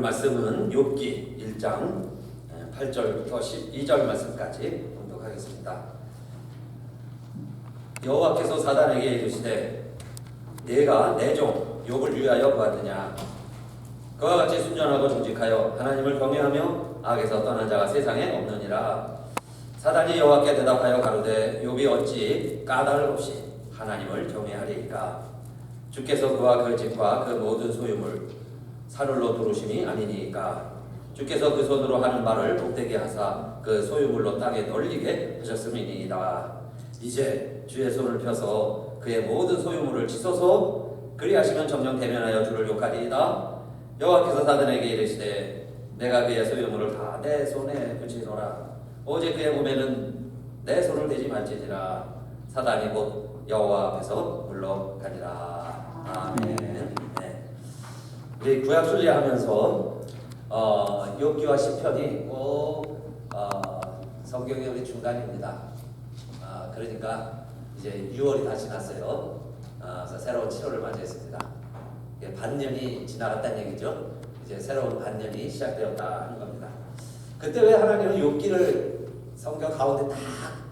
말씀은 욥기 1장 8절부터 12절 말씀까지 봉독하겠습니다. 여호와께서 사단에게 이르시되 네가 내 종 욥을 위하여 보았느냐. 그와 같이 순전하고 정직하여 하나님을 경외하며 악에서 떠난 자가 세상에 없느니라. 사단이 여호와께 대답하여 가로되 욥이 어찌 까닭 없이 하나님을 경외하리이까. 주께서 그와 그 집과 그 모든 소유물 사룰로 두르심이 아니니까. 주께서 그 손으로 하는 말을 복되게 하사 그 소유물로 땅에 널리게 하셨음이니이다. 이제 주의 손을 펴서 그의 모든 소유물을 치소서. 그리하시면 정녕 대면하여 주를 욕하리이다. 여호와께서 사단에게 이르시되 내가 그의 소유물을 다 내 손에 붙이노라. 오직 그의 몸에는 내 손을 대지 말지니라. 사단이 곧 여호와 앞에서 물러가니라. 아멘. 우리 구약 순례하면서 욥기와 시편이 꼭 성경의 우리 중간입니다. 그러니까 이제 6월이 다 지났어요. 그래서 새로운 7월을 맞이했습니다. 반년이 지나갔다는 얘기죠. 이제 새로운 반년이 시작되었다 하는 겁니다. 그때 왜 하나님은 욥기를 성경 가운데 다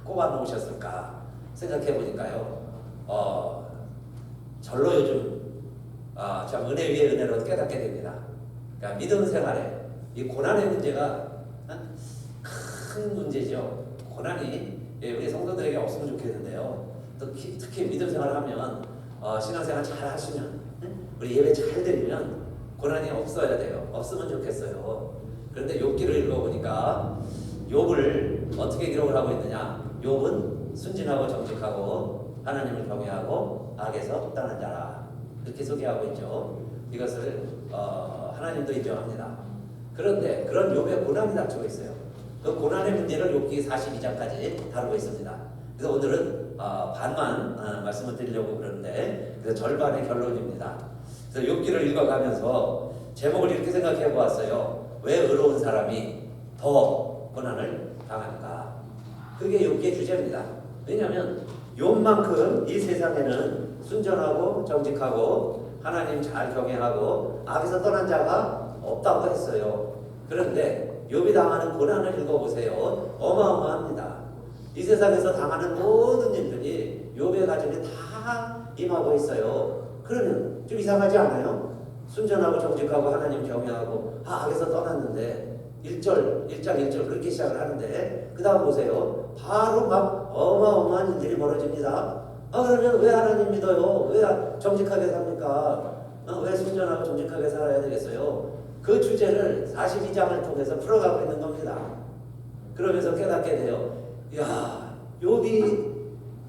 꼽아 놓으셨을까 생각해 보니까요. 절로 요즘 참 은혜 위에 은혜로 깨닫게 됩니다. 그러니까 믿음 생활에 이 고난의 문제가 큰 문제죠. 고난이 우리 성도들에게 없으면 좋겠는데요. 또 특히 믿음 생활을 하면 신앙생활 잘 하시면 우리 예배 잘 드리면 고난이 없어야 돼요. 없으면 좋겠어요. 그런데 욥기를 읽어보니까 욥을 어떻게 기록을 하고 있느냐. 욥은 순진하고 정직하고 하나님을 경외하고 악에서 떠난 자라. 이렇게 소개하고 있죠. 이것을 하나님도 인정합니다. 그런데 그런 욥의 고난이 닥치고 있어요. 그 고난의 문제를 욥기 42장까지 다루고 있습니다. 그래서 오늘은 반만 말씀을 드리려고 그러는데 그래서 절반의 결론입니다. 그래서 욥기를 읽어가면서 제목을 이렇게 생각해 보았어요. 왜 의로운 사람이 더 고난을 당할까? 그게 욥기의 주제입니다. 왜냐하면 욥만큼 이 세상에는 순전하고 정직하고 하나님 잘 경외하고 악에서 떠난 자가 없다고 했어요. 그런데 욥이 당하는 고난을 읽어보세요. 어마어마합니다. 이 세상에서 당하는 모든 일들이 욥의 가정에 다 임하고 있어요. 그러면 좀 이상하지 않아요? 순전하고 정직하고 하나님 경외하고 악에서 떠났는데 1장 1절 그렇게 시작을 하는데 그 다음 보세요. 바로 막 어마어마한 일들이 벌어집니다. 그러면 왜 하나님 믿어요? 왜 정직하게 삽니까? 왜 순전하고 정직하게 살아야 되겠어요? 그 주제를 42장을 통해서 풀어가고 있는 겁니다. 그러면서 깨닫게 돼요. 야, 욥이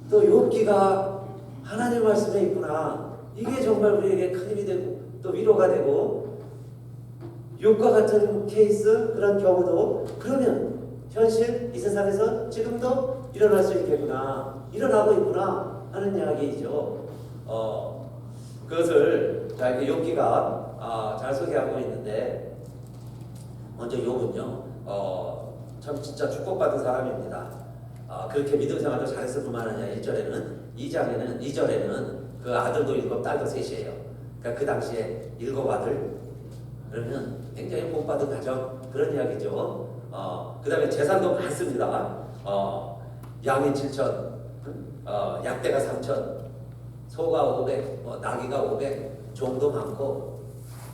또 욥기가 하나님 말씀에 있구나. 이게 정말 우리에게 큰 힘이 되고 또 위로가 되고 욥과 같은 케이스 그런 경우도 그러면 현실 이 세상에서 지금도 일어날 수 있겠구나. 일어나고 있구나. 하는 이야기이죠. 그것을 자, 욥기가 잘 소개하고 있는데 먼저 욥은요, 참 진짜 축복받은 사람입니다. 그렇게 믿음 생활도 잘했을 뿐만 아니라 2절에는 그 아들도 7, 딸도 3이에요. 그러니까 그 당시에 7 아들 그러면 굉장히 복받은 가정 그런 이야기죠. 그 다음에 재산도 많습니다. 양이 7천, 약대가 3천, 소가 500, 나귀가 500, 종도 많고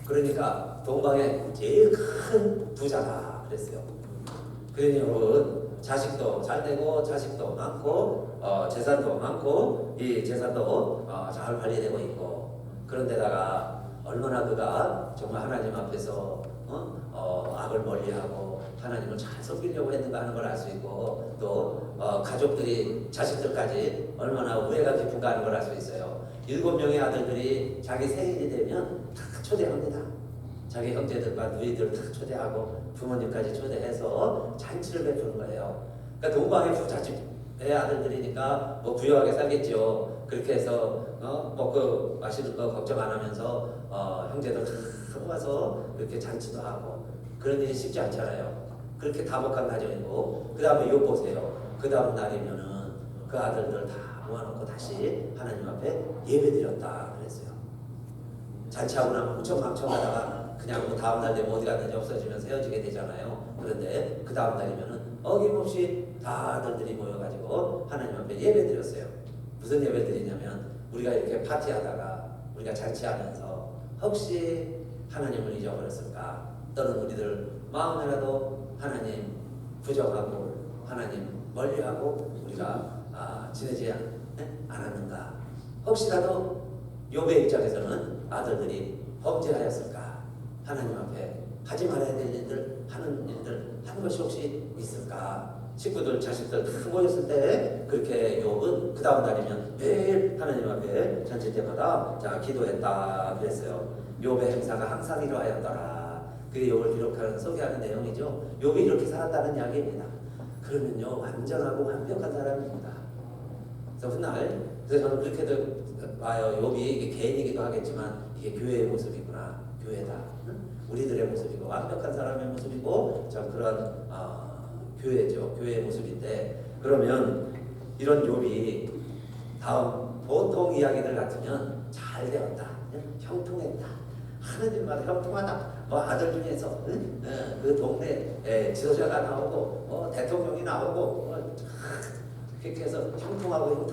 그러니까 동방에 제일 큰 부자다 그랬어요. 그러니 여러분 자식도 잘 되고 자식도 많고 재산도 많고 이 재산도 잘 관리되고 있고 그런데다가 얼마나 그가 정말 하나님 앞에서 악을 멀리하고 하나님을 잘 섬기려고 했는가 하는 걸 알 수 있고 또 가족들이 자식들까지 얼마나 우애가 깊은가 하는 걸 알 수 있어요. 7명의 아들들이 자기 생일이 되면 다 초대합니다. 자기 형제들과 누이들 다 초대하고 부모님까지 초대해서 잔치를 베푸는 거예요. 그러니까 동방의 부잣집의 아들들이니까 부유하게 살겠죠. 그렇게 해서 먹고 마시는 거 걱정 안 하면서 형제들 다 모아서 이렇게 잔치도 하고 그런 일이 쉽지 않잖아요. 그렇게 다복한 가정이고 그 다음에 욥 보세요. 그 다음 날이면은 그 아들들 다 모아놓고 다시 하나님 앞에 예배드렸다 그랬어요. 잔치하고 나면 무척 망청하다가 그냥 뭐 다음 날 되면 어디 갔는지 없어지면서 헤어지게 되잖아요. 그런데 그 다음 날이면은 어김없이 다 아들들이 모여가지고 하나님 앞에 예배 드렸어요. 무슨 예배 드리냐면 우리가 이렇게 파티하다가 우리가 잔치하면서 혹시 하나님을 잊어버렸을까? 또는 우리들 마음이라도 하나님 부정하고 하나님 멀리하고 우리가 지내지 않았는가? 혹시라도 욥의 입장에서는 아들들이 범죄하였을까? 하나님 앞에 하지 말아야 될 일들 하는 일들 한 것이 혹시 있을까? 식구들 자식들 다 모였을 때 그렇게 욥은 그 다음 날이면 매일 하나님 앞에 잔치 때마다 자 기도했다 그랬어요. 욥의 행사가 항상 이러하였더라. 그게 욥을 기록하는 소개하는 내용이죠. 욥이 이렇게 살았다는 이야기입니다. 그러면요 완전하고 완벽한 사람입니다. 그래서 훗날 그래서 저는 그렇게도 봐요. 욥이 이게 개인이기도 하겠지만 이게 교회의 모습이구나. 교회다. 응? 우리들의 모습이고 완벽한 사람의 모습이고 참 그런 교회죠. 교회의 모습인데 그러면 이런 욥이 다음 보통 이야기들 같으면 잘 되었다. 형통했다. 하느님마다 형통하다. 아들 중에서 그 동네 지도자가 나오고 대통령이 나오고 그렇게 해서 형통하고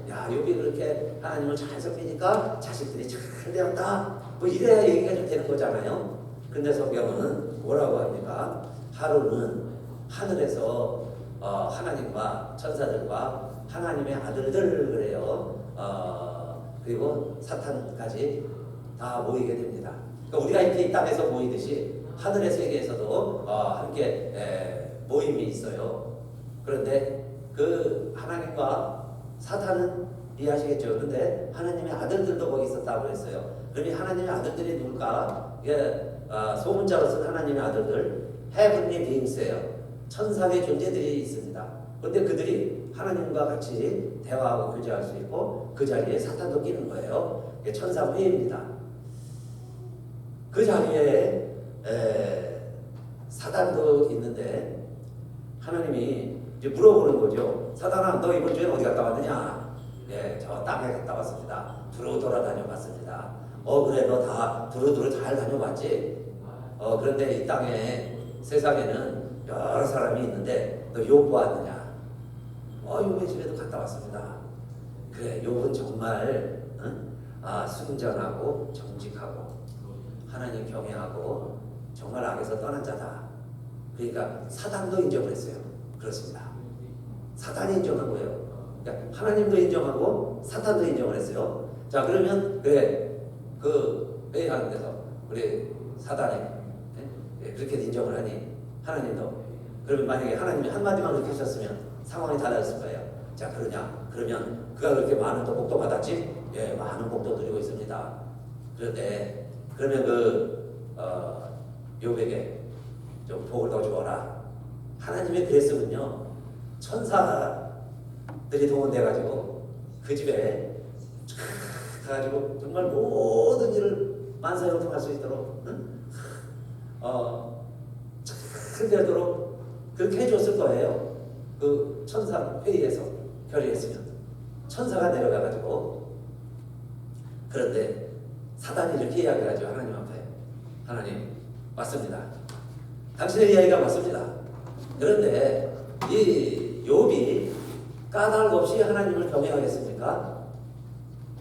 야 욥이 그렇게 하나님을 잘 섬기니까 자식들이 잘 되었다. 뭐 이래야 얘기가 좀 되는 거잖아요. 근데 성경은 뭐라고 합니까? 하루는 하늘에서 하나님과 천사들과 하나님의 아들들 그래요. 그리고 사탄까지 다 모이게 됩니다. 그러니까 우리가 이렇게 이 땅에서 모이듯이 하늘의 세계에서도 함께 모임이 있어요. 그런데 그 하나님과 사탄은 이해하시겠죠. 그런데 하나님의 아들들도 거기 있었다고 했어요. 그러니 하나님의 아들들이 누굴까? 이게 소문자로 쓴 하나님의 아들들 헤븐리 빙스예요. 천상의 존재들이 있습니다. 그런데 그들이 하나님과 같이 대화하고 교제할 수 있고 그 자리에 사탄도 끼는 거예요. 이게 천상회의입니다. 그 자리에 사단도 있는데 하나님이 이제 물어보는 거죠. 사단아, 너 이번 주에 어디 갔다 왔느냐? 예, 저 땅에 갔다 왔습니다. 두루 돌아다녀 봤습니다. 그래, 너 다 두루두루 잘 다녀봤지? 그런데 이 땅에 세상에는 여러 사람이 있는데 너 욥 보았느냐? 욥의 집에도 갔다 왔습니다. 그래, 욥은 정말 순전하고 정직하고 하나님 경외하고 정말 악에서 떠난 자다. 그러니까 사단도 인정을 했어요. 그렇습니다. 사단이 인정한 거예요. 그러니까 하나님도 인정하고 사탄도 인정을 했어요. 자 그러면 그래 그 회의하는 데서 우리 사단이 그렇게 인정을 하니 하나님도 그러면 만약에 하나님이 한마디만 그렇게 하셨으면 상황이 달라졌을 거예요. 자 그러면 그가 그렇게 많은 또 복도 받았지? 예, 많은 복도 누리고 있습니다. 그런데 그러면 욥에게 좀 복을 더 주어라. 하나님의 그랬으면요 천사들이 동원돼가지고 그 집에 가가지고 정말 모든 일을 만사형통할 수 있도록 잘 되도록 그렇게 해줬을 거예요. 그 천사 회의에서 결의했으면 천사가 내려가가지고 그런데 사단이 이렇게 이야기를 하죠. 하나님 앞에 하나님 맞습니다. 당신의 이야기가 맞습니다. 그런데 이 욥이 까닭 없이 하나님을 경외하겠습니까?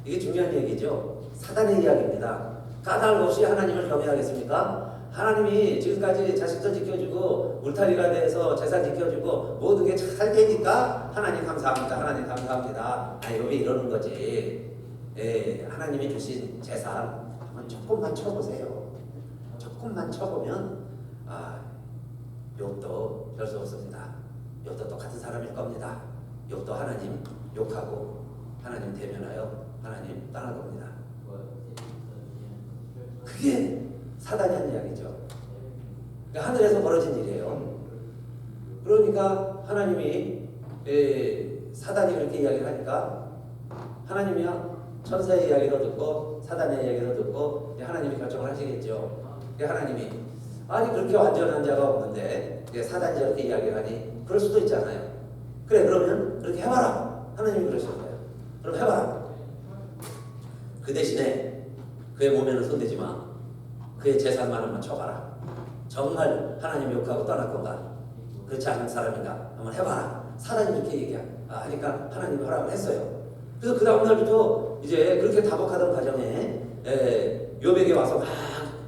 이게 중요한 얘기죠. 사단의 이야기입니다. 까닭 없이 하나님을 경외하겠습니까? 하나님이 지금까지 자식들 지켜주고 울타리가 돼서 재산 지켜주고 모든 게 잘 되니까 하나님 감사합니다. 하나님 감사합니다. 욥이 이러는 거지. 하나님이 주신 재산 한번 조금만 쳐보세요. 조금만 쳐보면 욥도 별 수 없습니다. 욥도 똑같은 사람일 겁니다. 욥도 하나님 욕하고 하나님 대면하여 하나님 떠날 겁니다. 그게 사단이 한 이야기죠. 그러니까 하늘에서 벌어진 일이에요. 그러니까 하나님이 사단이 그렇게 이야기를 하니까 하나님이야 천사의 이야기로 듣고 사단의 이야기로 듣고 하나님이 결정을 하시겠죠. 하나님이 아니 그렇게 완전한 자가 없는데 사단이 저렇게 이야기를 하니 그럴 수도 있잖아요. 그래 그러면 그렇게 해봐라. 하나님이 그러시는 거예요. 그럼 해봐라. 그 대신에 그의 몸에는 손대지 마. 그의 재산만 한번 쳐봐라. 정말 하나님 욕하고 떠날 건가? 그렇지 않은 사람인가? 한번 해봐라. 사단이 이렇게 하니까 하나님이 허락을 했어요. 그래서 그 다음날부터 이제 그렇게 다복하던 과정에 욥에게 와서 막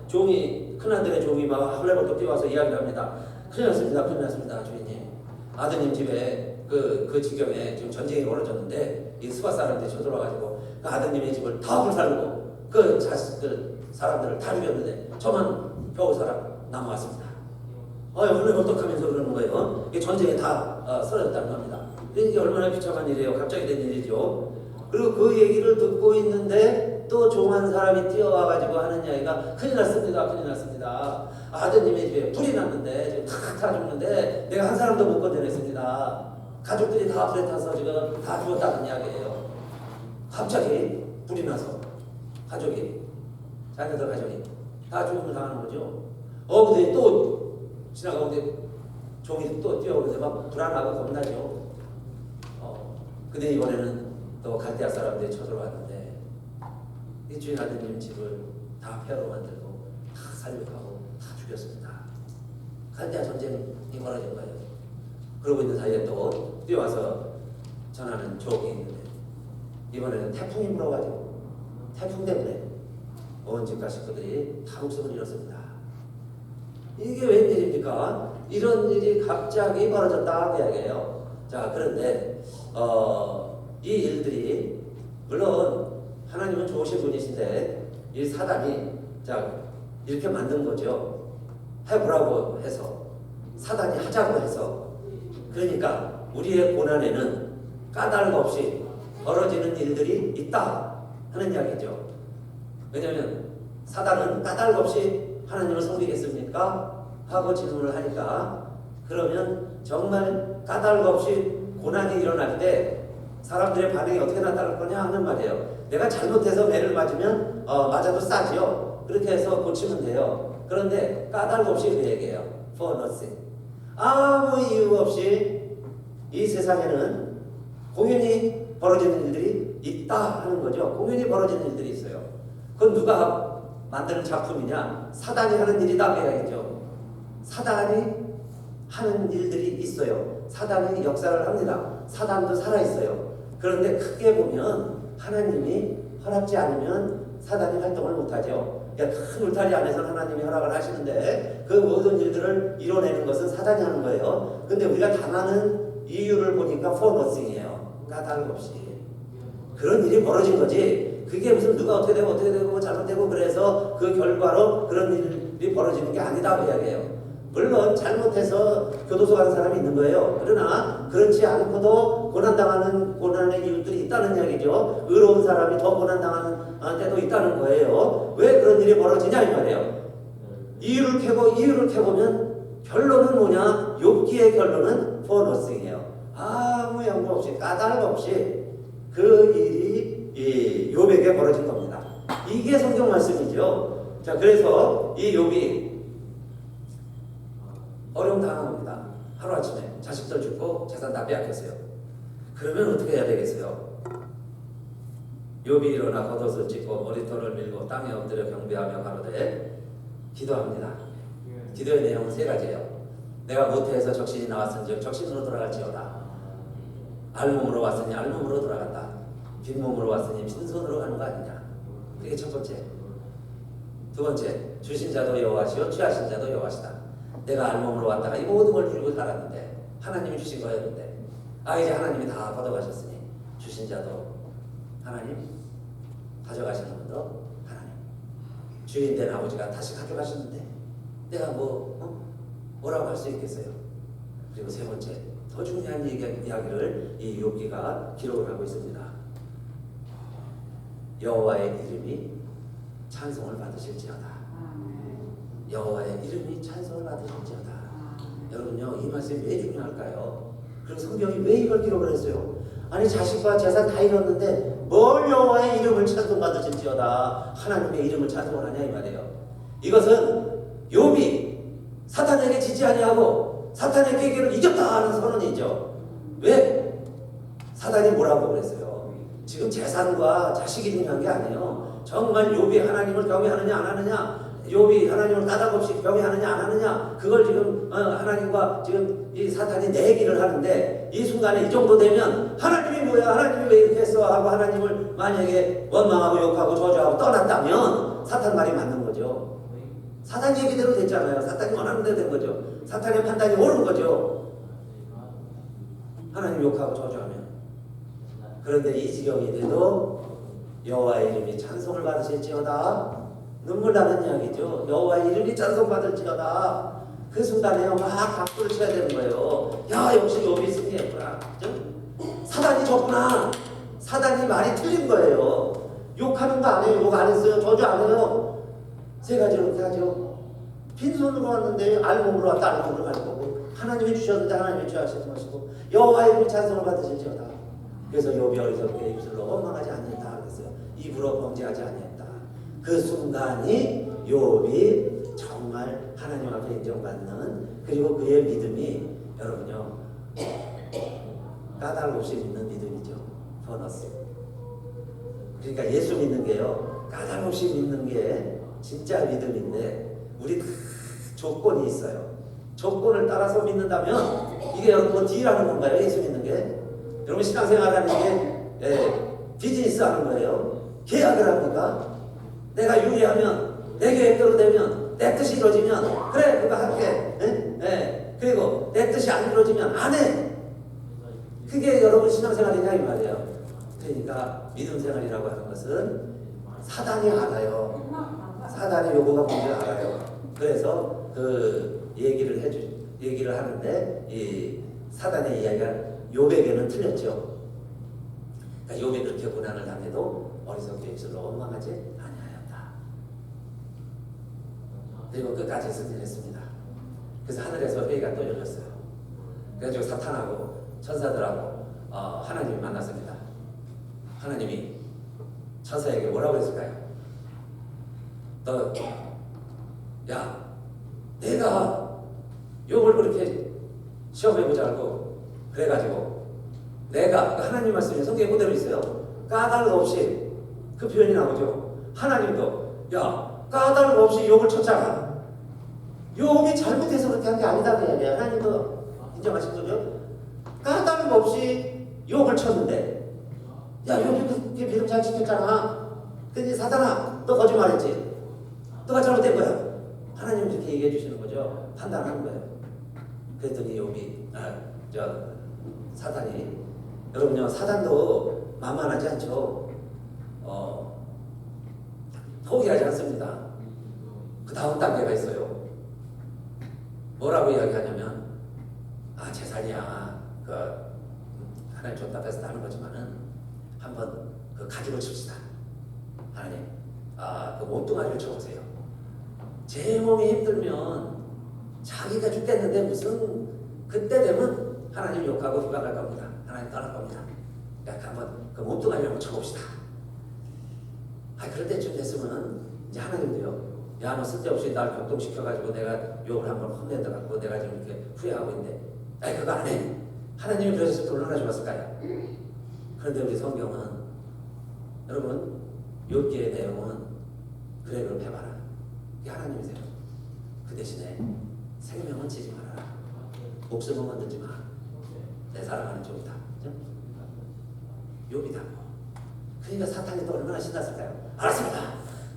종이, 큰아들의 종이 막 헐레벌떡 뛰어와서 이야기를 합니다. 큰일 났습니다 주인님. 아드님 집에 그 지경에 지금 전쟁이 벌어졌는데 이 수바 사람들이 쳐들어와가지고 그 아드님의 집을 다 불살고 그 사람들을 다 죽였는데 저만 겨우 남아왔습니다. 헐레벌떡하면서 그러는 거예요. 이게 전쟁에 다 쓰러졌다는 겁니다. 이게 얼마나 비참한 일이에요. 갑자기 된 일이죠. 그리고 그 얘기를 듣고 있는데 또 종 한 사람이 뛰어와가지고 하는 이야기가 큰일 났습니다. 아드님의 집에 불이 났는데 지금 다 죽는데 내가 한 사람도 못 건져냈습니다. 가족들이 다 불에 타서 지금 다 죽었다는 이야기예요. 갑자기 불이 나서 자녀들 가족이 다 죽음을 당하는 거죠. 근데 또 지나가는데 종이 또 뛰어오는데 막 불안하고 겁나죠. 근데 이번에는 또 갈대아 사람들이 쳐들어왔는데 이 주인 아드님 집을 다 폐허로 만들고 다 살육하고 다 죽였습니다. 갈대아 전쟁이 벌어진 거예요. 그러고 있는 사이에 또 뛰어와서 전하는 종이 있는데 이번에는 태풍이 불어가지고 태풍 때문에 온 집과 식구들이 다 목숨을 잃었습니다. 이게 웬일입니까? 이런 일이 갑자기 벌어졌다 그 이야기예요. 자, 그런데 이 일들이 물론 하나님은 좋으신 분이신데 이 사단이 이렇게 만든 거죠. 해보라고 해서 사단이 하자고 해서 그러니까 우리의 고난에는 까닭 없이 벌어지는 일들이 있다 하는 이야기죠. 왜냐하면 사단은 까닭 없이 하나님을 섬기겠습니까? 하고 질문을 하니까 그러면 정말 까닭 없이 고난이 일어날 때 사람들의 반응이 어떻게 나타날 거냐 하는 말이에요. 내가 잘못해서 매를 맞으면 맞아도 싸지요. 그렇게 해서 고치면 돼요. 그런데 까닭 없이 그 얘기해요. For nothing. 아무 이유 없이 이 세상에는 공연히 벌어지는 일들이 있다 하는 거죠. 공연히 벌어지는 일들이 있어요. 그건 누가 만드는 작품이냐? 사단이 하는 일이다 그 이야기죠. 사단이 하는 일들이 있어요. 사단이 역사를 합니다. 사단도 살아있어요. 그런데 크게 보면 하나님이 허락지 않으면 사단이 활동을 못하죠. 그러니까 큰 울타리 안에서는 하나님이 허락을 하시는데 그 모든 일들을 이뤄내는 것은 사단이 하는 거예요. 근데 우리가 당하는 이유를 보니까 for nothing이에요. 까닭 없이. 그런 일이 벌어진 거지. 그게 무슨 누가 어떻게 되고 잘못되고 그래서 그 결과로 그런 일이 벌어지는 게 아니다 그 이야기예요. 물론 잘못해서 교도소 가는 사람이 있는 거예요. 그러나 그렇지 않고도 고난당하는 고난의 이유들이 있다는 이야기죠. 의로운 사람이 더 고난당하는 때도 있다는 거예요. 왜 그런 일이 벌어지냐 이 말이에요. 이유를 캐보면 결론은 뭐냐? 욥기의 결론은 for nothing이에요. 아무 양보 없이 까닭 없이 그 일이 욥에게 벌어진 겁니다. 이게 성경 말씀이죠. 자, 그래서 이 욥이 어려움 당한 겁니다. 하루아침에 자식들 죽고 재산 다 빼앗겼어요. 그러면 어떻게 해야 되겠어요? 욥이 일어나 겉옷을 찢고 머리털을 밀고 땅에 엎드려 경배하며 가로되 기도합니다. 기도의 내용은 세 가지예요. 내가 모태에서 적신이 나왔은즉 적신으로 돌아갈지어다. 알몸으로 왔으니 알몸으로 돌아간다. 빈몸으로 왔으니 빈손으로 가는 거 아니냐. 그게 첫 번째. 두 번째, 주신 자도 여호와시요 취하신 자도 여호와시다. 내가 알몸으로 왔다가 이 모든 걸 누리고 살았는데 하나님이 주신 거였는데 이제 하나님이 다 걷어가셨으니 주신 자도 하나님, 가져가시는 분도 하나님. 주인된 아버지가 다시 가져가셨는데 내가 뭐라고 할 수 있겠어요. 그리고 세 번째, 더 중요한 이야기를 이 욥기가 기록을 하고 있습니다. 여호와의 이름이 찬송을 받으실지어다. 여호와의 이름이 찬송을 받으실지어다. 여러분요, 이 말씀이 왜 중요할까요? 그리고 성경이 왜 이걸 기록을 했어요? 아니 자식과 재산 다 잃었는데 뭘 여호와의 이름을 찬송 받으실지어다. 하나님의 이름을 찬송을 하냐 이 말이에요. 이것은 욥이 사탄에게 지지 아니하고 사탄의 계계를 이겼다 하는 선언이죠. 왜? 사단이 뭐라고 그랬어요? 지금 재산과 자식이 중요한 게 아니에요. 정말 욥이 하나님을 경외하느냐 안 하느냐, 욥이 하나님을 까닭없이 경외하느냐 안 하느냐 그걸 지금 하나님과 지금 이 사탄이 내기를 하는데 이 순간에 이 정도 되면 하나님이 뭐야 하나님이 왜 이렇게 했어 하고 하나님을 만약에 원망하고 욕하고 저주하고 떠났다면 사탄 말이 맞는 거죠. 사탄 얘기대로 됐잖아요. 사탄이 원하는 대로 된 거죠. 사탄의 판단이 옳은 거죠. 하나님 욕하고 저주하면. 그런데 이 지경이 돼도 여호와의 이름이 찬송을 받으실지어다. 눈물 나는 이야기죠. 여호와의 이름이 찬송받을지어다. 그 순간에 막 박수를 쳐야 되는 거예요. 야 역시 욥이 승리했구나. 사단이 졌구나. 사단이 말이 틀린 거예요. 욕하는 거 안 해요. 욕 안 했어요. 저주 안 해요. 세 가지로 이렇게 하죠. 빈손으로 왔는데 알몸으로 왔다 알몸으로 갈 거고 하나님이 주셨는데 하나님이 취하시지 마시고 여호와의 이름이 찬송을 받으실지어다. 그래서 욥이 어리석게 입술로 원망하지 아니했다 그랬어요. 입으로 범죄하지 아니했다. 그 순간이 욥이 정말 하나님 앞에 인정받는 그리고 그의 믿음이 여러분요 까닭 없이 믿는 믿음이죠. 보너스. 그러니까 예수 믿는 게요 까닭 없이 믿는 게 진짜 믿음인데 우리 다 조건이 있어요. 조건을 따라서 믿는다면 이게 여러분 딜하는 건가요? 예수 믿는 게 여러분 신앙생활하는 게 비즈니스 하는 거예요. 계약을 합니까? 내가 유리하면 내 계획대로 되면 내 뜻이 이루어지면 그래 그거 할게. 그리고 내 뜻이 안 이루어지면 안 해. 그게 여러분 신앙생활이냐 이 말이에요. 그러니까 믿음생활이라고 하는 것은 사단이 알아요. 사단의 요구가 뭔지 알아요. 그래서 그 얘기를 하는데 이 사단의 이야기가 욥에게는 틀렸죠. 그러니까 욥이 그렇게 고난을 당해도 어리석게 입술로 원망하지 아니하였다. 그리고 끝까지 승리했습니다. 그래서 하늘에서 회의가 또 열렸어요. 그래가지고 사탄하고 천사들하고 하나님이 만났습니다. 하나님이 천사에게 뭐라고 했을까요? 야, 내가 욥을 그렇게 시험해보자고 그래가지고 내가 하나님 말씀이 성경에 그대로 있어요. 까닭 없이 그 표현이 나오죠. 하나님도 야 까닭 없이 욥을 쳤잖아. 욥이 잘못해서 그렇게 한 게 아니다 그 얘기야. 하나님도 인정하신 거죠. 까닭 없이 욥을 쳤는데 야 욥이 그렇게 믿음 잘 지켰잖아. 근데 사단아 너 거짓말했지. 너가 잘못된 거야. 하나님 이렇게 얘기해 주시는 거죠. 판단하는 거예요. 그랬더니 욥이 사단이 여러분요 사단도 만만하지 않죠. 포기하지 않습니다. 그 다음 단계가 있어요. 뭐라고 이야기하냐면 재산이야 그 하나님 줬다 뺏었다 하는 거지만은 한번 그 가지고 칩시다. 하나님 그 몸뚱아리를 쳐보세요. 제 몸이 힘들면 자기가 죽겠는데 무슨 그때 되면 하나님 욕하고 비방할 겁니다. 하나님 떠날 겁니다. 그러니까 한번 그 몸뚱아리를 한번 쳐봅시다. 그럴 때쯤 됐으면 이제 하나님도요. 야, 너 쓸데없이 날 격동시켜가지고 내가 욕을 한번 혼낸다 갖고 내가 지금 이렇게 후회하고 있는데 그거 안 해. 하나님이 그러셔서 얼마나 좋았을까요? 그런데 우리 성경은 여러분 욥기의 내용은 그래 그럼 해봐라. 이게 하나님이세요. 그 대신에 생명은 치지 마라. 목숨은 건들지 마. 내 사랑하는 욥이다. 욥이다. 그러니까 사탄이 또 얼마나 신났을까요? 알았습니다.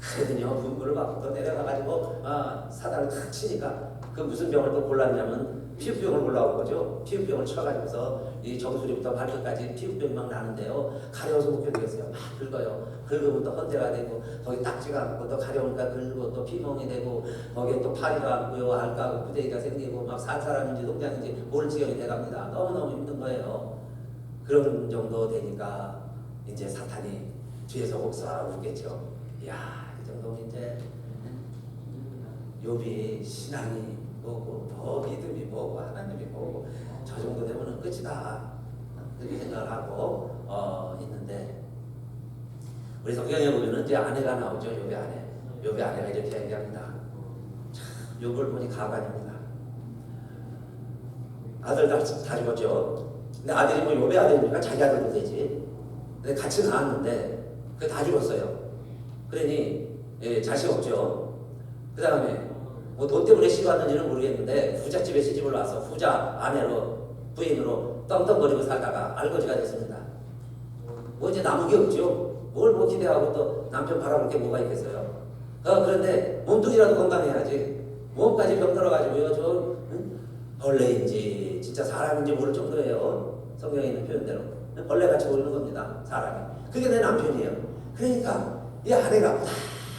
그랬더니요 분부를 받고 또 내려가가지고 사단을 탁 치니까 그 무슨 병을 또 골랐냐면 피부병을 골라온 거죠. 피부병을 쳐가지고서 이 정수리부터 발끝까지 피부병이 막 나는데요. 가려워서 못 견디겠어요. 막 긁어요. 긁으면 또 헌대가 되고 거기 딱지가 앉고 또 가려우니까 긁고 또 피멍이 되고 거기에 또 파리가 앉고요. 알까고 부대기가 생기고 막 산 사람인지 농장인지 모를 지경이 돼갑니다. 너무너무 힘든 거예요. 그런 정도 되니까 이제 사탄이 뒤에서 혹사 웃겠죠. 이야 이 정도면 이제 욥이 신앙이 뭐고 더 믿음이 뭐고 하나님이 뭐고 저 정도 되면은 끝이다 그렇게 생각을 하고 있는데 우리 성경에 보면은 이제 아내가 나오죠. 욥의 아내. 욥의 아내가 이렇게 얘기합니다. 참 욥을 보니 가관입니다. 아들 다 죽었죠. 근데 아들이 뭐 욥의 아들이니까 자기 아들도 되지. 근데 같이 낳았는데 그게 다 죽었어요. 그러니 자식 없죠. 그 다음에 뭐 돈 때문에 시집왔는지는 모르겠는데 부잣집에 시집을 와서 부자 아내로 부인으로 떵떵거리고 살다가 알거지가 됐습니다. 뭐 이제 남은 게 없죠. 뭘 뭐 기대하고 또 남편 바라볼 게 뭐가 있겠어요. 그런데 몸뚱이라도 건강해야지. 몸까지 병들어가지고요. 벌레인지 진짜 사람인지 모를 정도예요. 성경에 있는 표현대로 벌레같이 보이는 겁니다. 사람이. 그게 내 남편이에요. 그러니까 이 아내가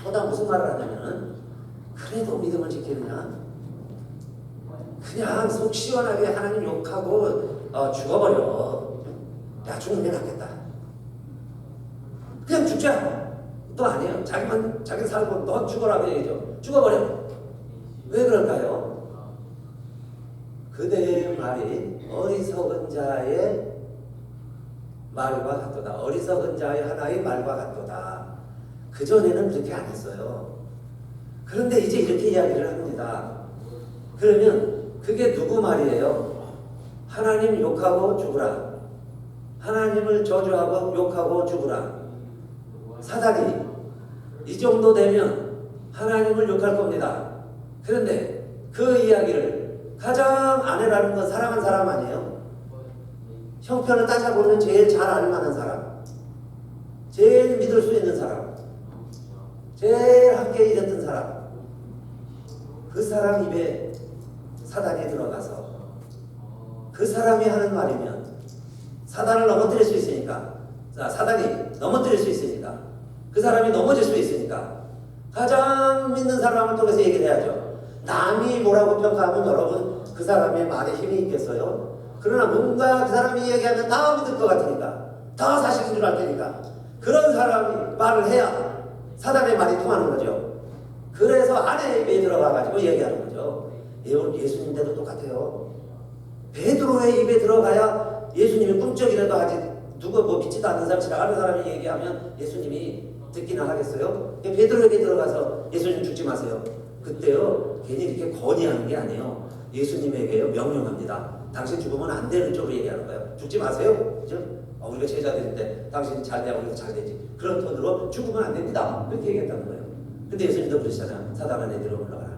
보다 무슨 말을 하냐면은 그래도 믿음을 지키느냐? 그냥 속 시원하게 하나님 욕하고 죽어버려. 야, 죽는 게 낫겠다. 그냥 죽자. 또 아니에요. 자기 살고 너 죽어라 그 얘기죠. 죽어버려. 왜 그럴까요? 그대의 말이 어리석은 자의 말과 같도다. 어리석은 자의 하나의 말과 같도다. 그전에는 그렇게 안 했어요. 그런데 이제 이렇게 이야기를 합니다. 그러면 그게 누구 말이에요? 하나님 욕하고 죽으라. 하나님을 저주하고 욕하고 죽으라. 사단이 이 정도 되면 하나님을 욕할 겁니다. 그런데 그 이야기를 가장 아내라는 건 사랑하는 사람 아니에요? 형편을 따져보면 제일 잘 알만한 사람, 제일 믿을 수 있는 사람, 제일 함께 일했던 사람, 그 사람 입에 사단이 들어가서 그 사람이 하는 말이면 사단을 넘어뜨릴 수 있으니까, 사단이 넘어뜨릴 수 있으니까, 그 사람이 넘어질 수 있으니까 가장 믿는 사람을 통해서 얘기를 해야죠. 남이 뭐라고 평가하면 여러분 그 사람의 말에 힘이 있겠어요? 그러나 뭔가 그 사람이 얘기하면 다 믿을 것 같으니까, 다 사실인 줄 알 테니까 그런 사람이 말을 해야 사단의 말이 통하는 거죠. 그래서 아내 입에 들어가가지고 얘기하는 거죠. 예수님께도 똑같아요. 베드로의 입에 들어가야 예수님이 꿈쩍이라도 하지. 누가 뭐 믿지도 않는 사람, 지나가는 사람이 얘기하면 예수님이 듣기나 하겠어요? 베드로에게 들어가서 예수님 죽지 마세요. 그때요 괜히 이렇게 건의하는 게 아니에요. 예수님에게요 명령합니다. 당신 죽으면 안 되는 쪽으로 얘기하는 거예요. 죽지 마세요. 그죠? 우리가 제자들인데 당신 잘 돼야 우리도 잘 되지. 그런 톤으로 죽으면 안 됩니다. 이렇게 얘기했다는 거예요. 근데 예수님도 그러시잖아요. 사단 안에 들어올라가라.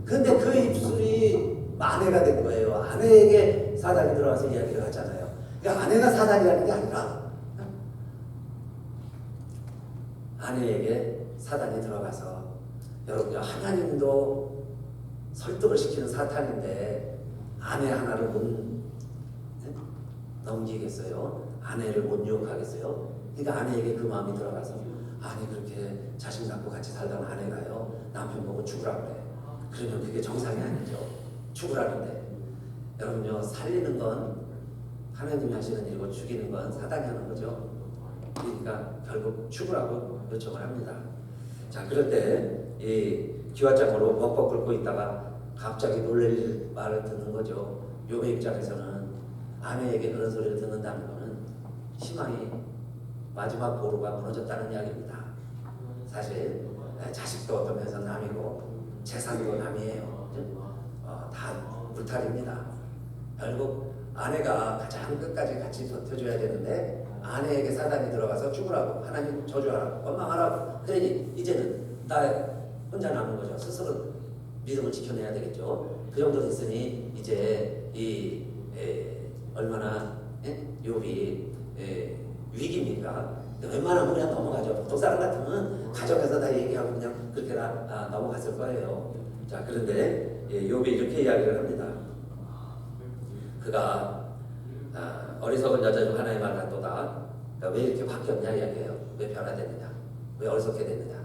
근데 그 입술이 아내가 된 거예요. 아내에게 사단이 들어와서 이야기를 하잖아요. 그러니까 아내가 사단이라는 게 아니라 아내에게 사단이 들어가서, 여러분 하나님도 설득을 시키는 사탄인데 아내 하나를 못 넘기겠어요? 아내를 못 유혹하겠어요? 그러니까 아내에게 그 마음이 들어가서, 아니 그렇게 자식 낳고 같이 살던 아내가요 남편 보고 죽으라 그래. 그러면 그게 정상이 아니죠. 죽으라는데. 여러분요, 살리는 건 하나님이 하시는 일이고 죽이는 건 사단이 하는 거죠. 그러니까 결국 죽으라고 요청을 합니다. 자, 그럴 때 이 기와장으로 벅벅 끓고 있다가 갑자기 놀랄 말을 듣는 거죠. 욥의 입장에서는 아내에게 그런 소리를 듣는다는 것은 희망이, 마지막 보루가 무너졌다는 이야기입니다. 사실 자식도 어떤 면에서 남이고 재산도 남이에요. 다 물탈입니다. 결국 아내가 가장 끝까지 같이 버텨줘야 되는데 아내에게 사단이 들어가서 죽으라고, 하나님 저주하라고, 원망하라고. 그러니 이제는 나 혼자 남은 거죠. 스스로 믿음을 지켜내야 되겠죠. 그 정도 됐으니 이제 얼마나 욥이 위기입니까? 웬만하면 그냥 넘어가죠. 보통 사람 같으면 가정에서 다 얘기하고 그냥 그렇게 넘어갔을 거예요. 자, 그런데 욥이 이렇게 이야기를 합니다. 그가 어리석은 여자 중 하나의 말 같도다. 그러니까 왜 이렇게 바뀌었냐 이야기해요. 왜 변화됐느냐? 왜 어리석게 됐느냐?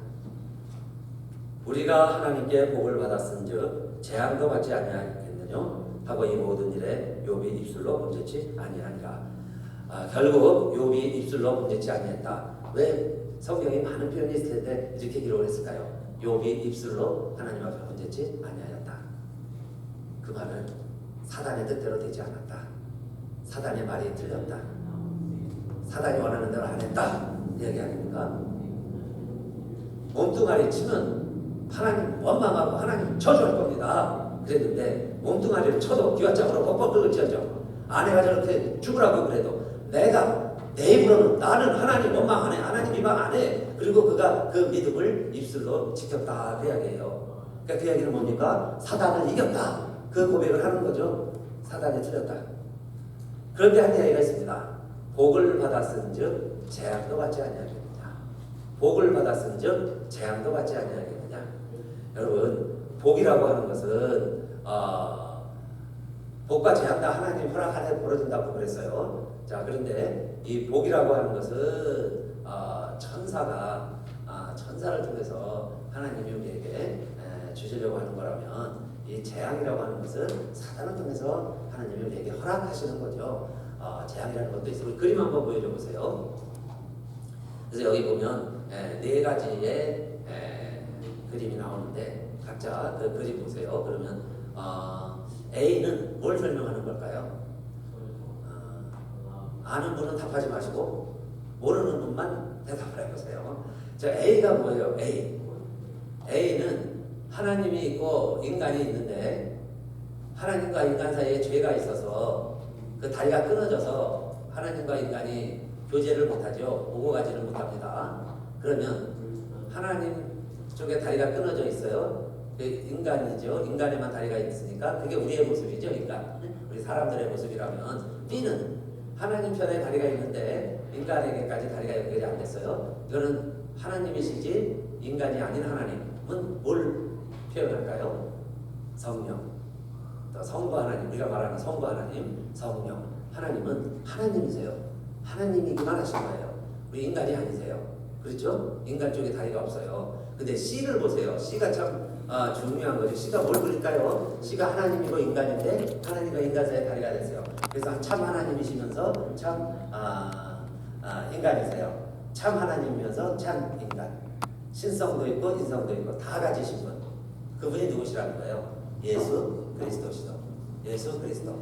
우리가 하나님께 복을 받았은즉 재앙도 받지 아니하겠느냐 하고 이 모든 일에 욥이 입술로 문제치 아니하니라. 결국 욥이 입술로 문제치 아니했다. 왜 성경에 많은 표현이 있을 텐데 이렇게 기록을 했을까요? 욥이 입술로 하나님 앞에 문제치 아니하였다. 그 말은 사단의 뜻대로 되지 않았다. 사단의 말이 틀렸다. 사단이 원하는 대로 안 했다. 이 얘기 아닙니까? 몸뚱아리 치면 하나님 원망하고 하나님 저주할 겁니다. 그랬는데 몸뚱아리를 쳐도 기와장으로 뻑뻑 긁어치죠. 아내가 저렇게 죽으라고 그래도 내가 내 입으로는 나는 하나님 원망 안 해. 하나님 비방 안 해. 그리고 그가 그 믿음을 입술로 지켰다. 그 이야기예요. 그러니까 그 얘기는 뭡니까? 사단을 이겼다. 그 고백을 하는 거죠. 사단이 틀렸다. 그런데 한 이야기가 있습니다. 복을 받았은즉 재앙도 받지 아니하겠느냐. 복을 받았은즉 재앙도 받지 아니하겠느냐. 여러분, 복이라고 하는 것은 복과 재앙 다 하나님 허락 안에 벌어진다고 그랬어요. 자, 그런데 이 복이라고 하는 것은 천사를 통해서 하나님이 우리에게 주시려고 하는 거라면, 이 재앙이라고 하는 것은 사단을 통해서 하나님이 우리에게 허락하시는 거죠. 재앙이라는 것도 있어요. 우리 그림 한번 보여줘 보세요. 그래서 여기 보면 네 가지의 그림이 나오는데 각자 그 그림 보세요. 그러면 A는 뭘 설명하는 걸까요? 아는 분은 답하지 마시고 모르는 분만 대답을 해보세요. 자, A가 뭐예요? A는 하나님이 있고 인간이 있는데 하나님과 인간 사이에 죄가 있어서 그 다리가 끊어져서 하나님과 인간이 교제를 못하죠. 오고 가지를 못합니다. 그러면 하나님 쪽에 다리가 끊어져 있어요. 인간이죠. 인간에만 다리가 있으니까 그게 우리의 모습이죠. 인간. 우리 사람들의 모습이라면 B는 하나님 편에 다리가 있는데 인간에게까지 다리가 연결이 안 됐어요. 이거는 하나님이시지 인간이 아닌 하나님은 뭘 표현할까요? 성령. 또 성부 하나님, 우리가 말하는 성부 하나님, 성령. 하나님은 하나님이세요. 하나님이기만 하신 거예요. 우리 인간이 아니세요. 그렇죠? 인간 쪽에 다리가 없어요. 근데 C를 보세요. C가 참 중요한 거죠. C가 뭘 그릴까요? C가 하나님이고 인간인데 하나님과 인간 사이에 다리가 됐어요. 그래서 참 하나님이시면서 참 인간이세요. 참 하나님이면서 참 인간. 신성도 있고 인성도 있고 다 가지신 분. 그분이 누구시라는 거예요? 예수 그리스도시죠. 예수 그리스도.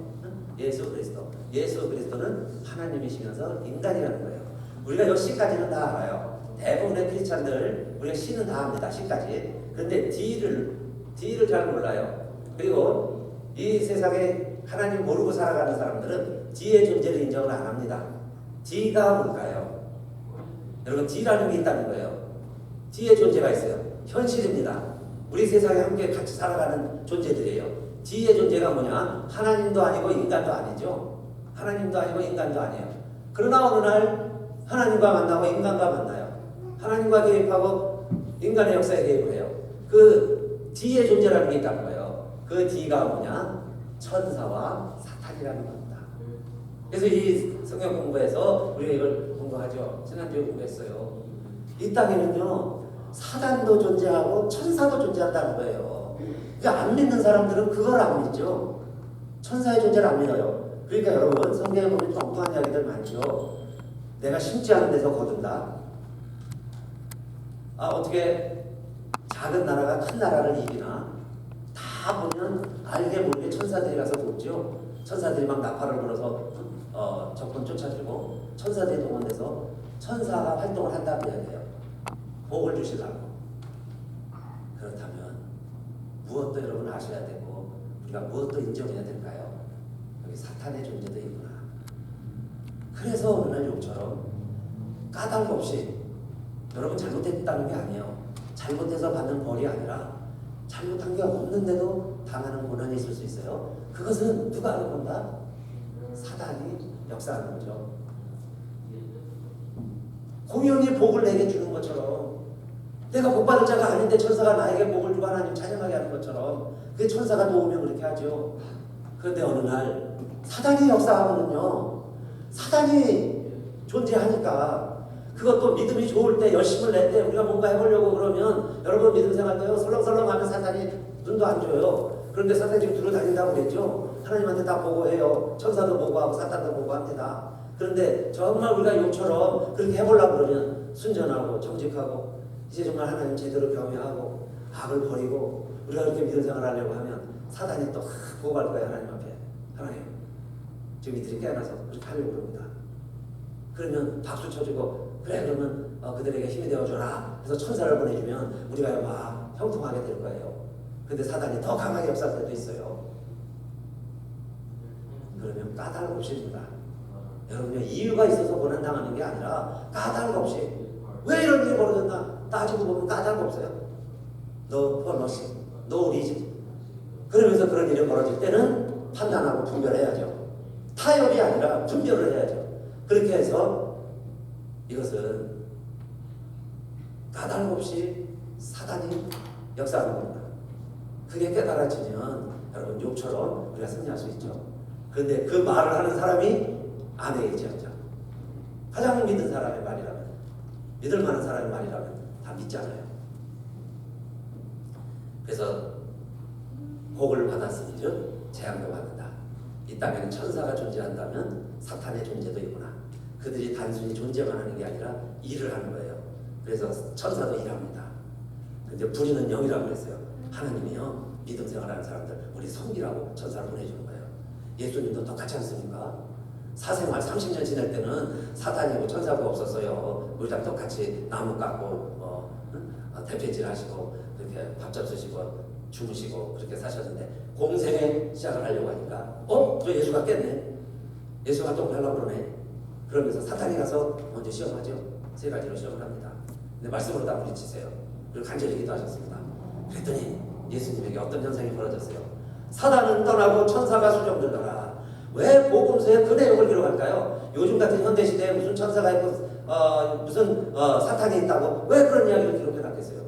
예수 그리스도. 예수 그리스도는 하나님이시면서 인간이라는 거예요. 우리가 요 C까지는 다 알아요. 대부분의 크리스찬들 우리가 C는 다 합니다. C까지. 그런데 D를 잘 몰라요. 그리고 이 세상에 하나님 모르고 살아가는 사람들은 D의 존재를 인정을 안 합니다. D가 뭘까요? 여러분, D라는 게 있다는 거예요. D의 존재가 있어요. 현실입니다. 우리 세상에 함께 같이 살아가는 존재들이에요. D의 존재가 뭐냐? 하나님도 아니고 인간도 아니죠. 하나님도 아니고 인간도 아니에요. 그러나 어느 날 하나님과 만나고 인간과 만나요. 하나님과 개입하고 인간의 역사에 개입을 해요. 그 D의 존재라는 게 있다는 거예요. 그 D가 뭐냐? 천사와 사탄이라는 겁니다. 그래서 이 성경 공부에서 우리가 이걸 공부하죠. 지난주에 공부했어요. 이 땅에는요, 사단도 존재하고 천사도 존재한다는 거예요. 그러니까 안 믿는 사람들은 그걸 안 믿죠. 천사의 존재를 안 믿어요. 그러니까 여러분, 성경에 보면 엉뚱한 이야기들 많죠. 내가 심지 않은 데서 거둔다. 어떻게 작은 나라가 큰 나라를 이기나? 다 보면 알게 모르게 천사들이 가서 돕죠. 천사들이 막 나팔을 불어서 적군 쫓아주고 천사들이 동원돼서 천사가 활동을 한다는 이야기예요. 복을 주시려고. 그렇다면 무엇도 여러분 아셔야 되고 우리가 무엇도 인정해야 될까요? 여기 사탄의 존재도 있구나. 그래서 오늘 욕처럼 까닭 없이 여러분 잘못했다는 게 아니에요. 잘못해서 받는 벌이 아니라 잘못한 게 없는데도 당하는 고난이 있을 수 있어요. 그것은 누가 하는 건가? 사단이 역사하는 거죠. 공연히 복을 내게 주는 것처럼 내가 복 받을 자가 아닌데 천사가 나에게 복을 주고 하나님 찬양하게 하는 것처럼 그 천사가 도우면 그렇게 하죠. 그런데 어느 날 사단이 역사하거든요. 사단이 존재하니까 그것도 믿음이 좋을 때 열심을 낼 때 우리가 뭔가 해보려고 그러면 여러분 믿음 생활도요 설렁설렁하면 사탄이 눈도 안 줘요. 그런데 사탄이 지금 들어다닌다고 그랬죠. 하나님한테 다 보고해요. 천사도 보고하고 사탄도 보고합니다. 그런데 정말 우리가 욕처럼 그렇게 해보려고 그러면 순전하고 정직하고 이제 정말 하나님 제대로 경외하고 악을 버리고 우리가 그렇게 믿음 생활하려고 하면 사단이 또 보고할 거예요. 하나님 앞에. 하나님 지금 이들이 깨어나서 그렇게 하려고 그럽니다. 그러면 박수 쳐주고 그래 그러면 그들에게 힘이 되어줘라. 그래서 천사를 보내주면 우리가 막 형통하게 될 거예요. 근데 사단이 더 강하게 역사할 때도 있어요. 그러면 까닭 없이입니다. 여러분요 이유가 있어서 고난당하는 게 아니라 까닭 없이 왜 이런 일이 벌어졌나 따지고 보면 까닭 없어요. No policy. 노리지. 그러면서 그런 일이 벌어질 때는 판단하고 분별해야죠. 타협이 아니라 분별을 해야죠. 그렇게 해서 이것은 까닭없이 사단이 역사하는 겁니다. 그게 깨달아지면 여러분 욕처럼 우리가 승리할 수 있죠. 그런데 그 말을 하는 사람이 아내이지언정 가장 믿는 사람의 말이라면, 믿을 만한 사람의 말이라면 다 믿잖아요. 그래서 복을 받았으니즉 재앙도 받는다. 이 땅에는 천사가 존재한다면 사탄의 존재도 있구나. 그들이 단순히 존재만 하는 게 아니라 일을 하는 거예요. 그래서 천사도 일합니다. 근데 부리는 영이라고 그랬어요. 하나님이요, 믿음 생활하는 사람들 우리 섬기라고 천사를 보내주는 거예요. 예수님도 똑같지 않습니까? 사생활 30년 지낼 때는 사탄이고 천사가 없었어요. 우리랑 똑같이 나무 깎고 대패질 하시고 그렇게 밥잡 쓰시고 주무시고 그렇게 사셨는데, 공생의 시작을 하려고 하니까 저 예수가 깼네, 예수가 또 하려고 그러네. 그러면서 사탄이 가서 먼저 시험하죠. 3가지로 시험을 합니다. 근데 말씀으로 다 물리치세요. 그리고 간절히 기도하셨습니다. 그랬더니 예수님에게 어떤 현상이 벌어졌어요. 사단은 떠나고 천사가 수정들더라. 왜 복음서에 그 내용을 기록할까요? 요즘 같은 현대시대에 무슨 천사가 있고 무슨 사탄이 있다고 왜 그런 이야기를 기록해놨겠어요?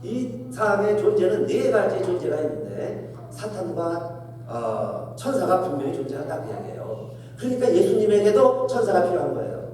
이 사람의 존재는 4가지 존재가 있는데 사탄과 천사가 분명히 존재한다고 이야기해요. 그러니까 예수님에게도 천사가 필요한 거예요.